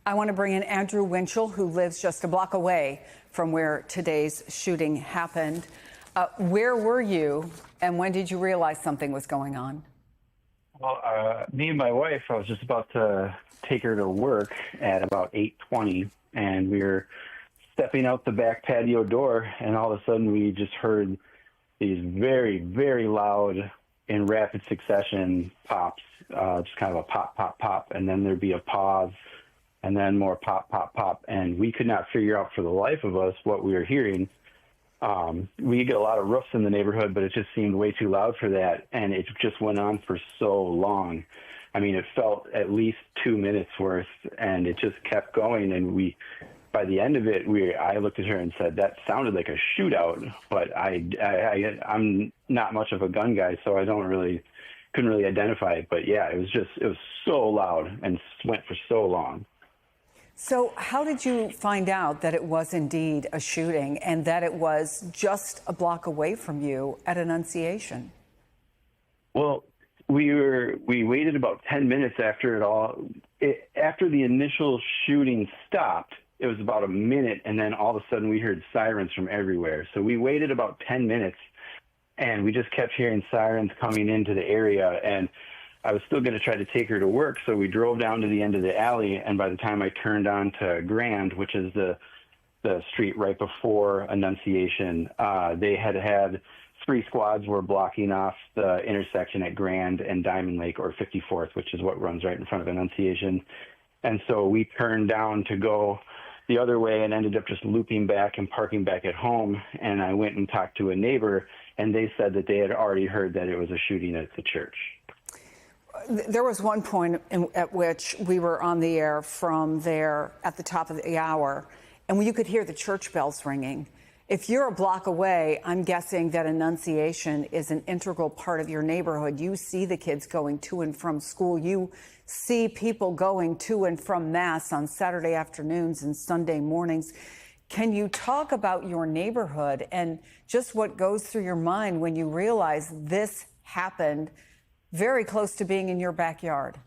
I want to bring in Andrew Winchell, who lives just a block away from where today's shooting happened. Where were you, and when did you realize something was going on? Well, me and my wife, I was just about to take her to work at about 8:20, and we were stepping out the back patio door, and all of a sudden we just heard these very, very loud, in rapid succession pops, just kind of a pop, pop, pop, and then there'd be a pause, and then more pop, pop, pop, and we could not figure out for the life of us what we were hearing. We get a lot of roofs in the neighborhood, but it just seemed way too loud for that, and it just went on for so long. I mean, it felt at least 2 minutes worth, and it just kept going, and by the end of it, I looked at her and said, that sounded like a shootout, but I'm not much of a gun guy, so couldn't really identify it. But yeah, it was so loud and went for so long. So how did you find out that it was indeed a shooting and that it was just a block away from you at Annunciation? Well, we waited about 10 minutes after after the initial shooting stopped. It was about a minute, and then all of a sudden we heard sirens from everywhere. So we waited about 10 minutes, and we just kept hearing sirens coming into the area, and I was still going to try to take her to work, so we drove down to the end of the alley, and by the time I turned onto Grand, which is the street right before Annunciation, they had 3 squads were blocking off the intersection at Grand and Diamond Lake, or 54th, which is what runs right in front of Annunciation. And so we turned down to go the other way and ended up just looping back and parking back at home. And I went and talked to a neighbor, and they said that they had already heard that it was a shooting at the church. There was one point at which we were on the air from there at the top of the hour, and you could hear the church bells ringing. If you're a block away, I'm guessing that Annunciation is an integral part of your neighborhood. You see the kids going to and from school. You see people going to and from Mass on Saturday afternoons and Sunday mornings. Can you talk about your neighborhood and just what goes through your mind when you realize this happened very close to being in your backyard?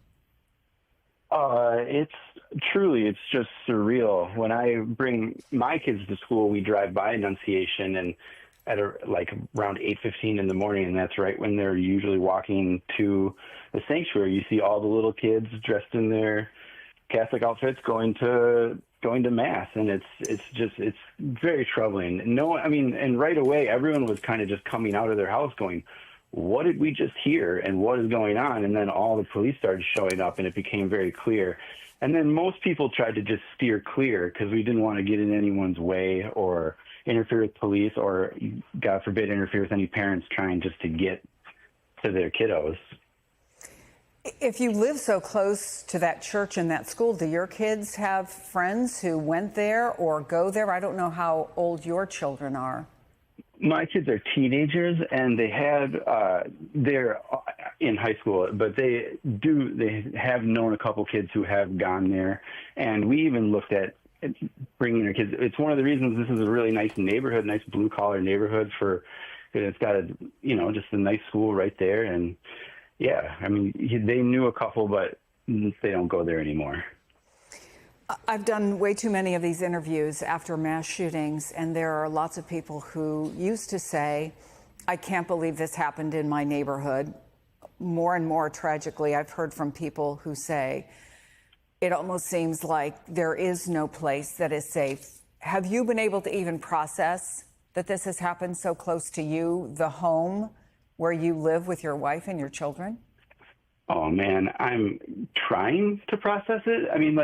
It's just surreal. When I bring my kids to school, we drive by Annunciation, and at around 8:15 in the morning, and that's right when they're usually walking to the sanctuary. You see all the little kids dressed in their Catholic outfits going to Mass, and it's very troubling. And right away, everyone was kind of just coming out of their house going, what did we just hear and what is going on? And then all the police started showing up, and it became very clear. And then most people tried to just steer clear because we didn't want to get in anyone's way or interfere with police or, God forbid, interfere with any parents trying just to get to their kiddos. If you live so close to that church and that school, do your kids have friends who went there or go there? I don't know how old your children are. My kids are teenagers, and they're in high school, but they have known a couple kids who have gone there, and we even looked at bringing their kids. It's one of the reasons this is a really nice neighborhood, nice blue collar neighborhood it's got just a nice school right there, and yeah, I mean they knew a couple, but they don't go there anymore. I've done way too many of these interviews after mass shootings, and there are lots of people who used to say, I can't believe this happened in my neighborhood. More and more tragically, I've heard from people who say, it almost seems like there is no place that is safe. Have you been able to even process that this has happened so close to you, the home where you live with your wife and your children? Oh, man, I'm trying to process it. I mean,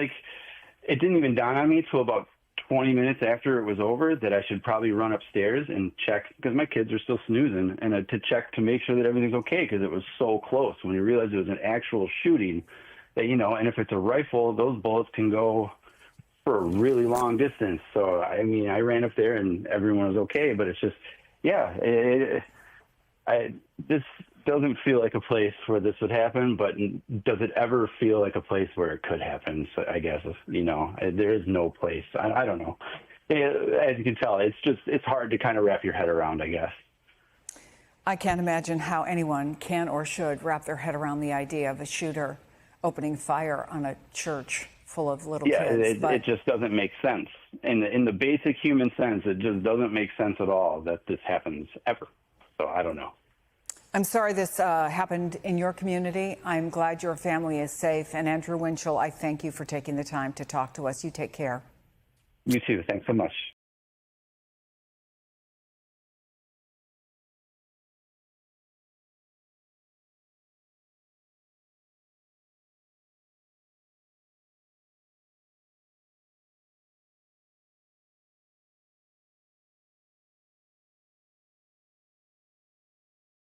it didn't even dawn on me until about 20 minutes after it was over that I should probably run upstairs and check, because my kids are still snoozing, and to check to make sure that everything's okay, because it was so close. When you realize it was an actual shooting, that, and if it's a rifle, those bullets can go for a really long distance. So, I mean, I ran up there and everyone was okay, but it's just, yeah, this doesn't feel like a place where this would happen, but does it ever feel like a place where it could happen? So I guess, there is no place. I don't know. As you can tell, it's hard to kind of wrap your head around, I guess. I can't imagine how anyone can or should wrap their head around the idea of a shooter opening fire on a church full of little Yeah, kids. it just doesn't make sense. In the basic human sense, it just doesn't make sense at all that this happens ever. So I don't know. I'm sorry this happened in your community. I'm glad your family is safe. And Andrew Winchell, I thank you for taking the time to talk to us. You take care. You too. Thanks so much.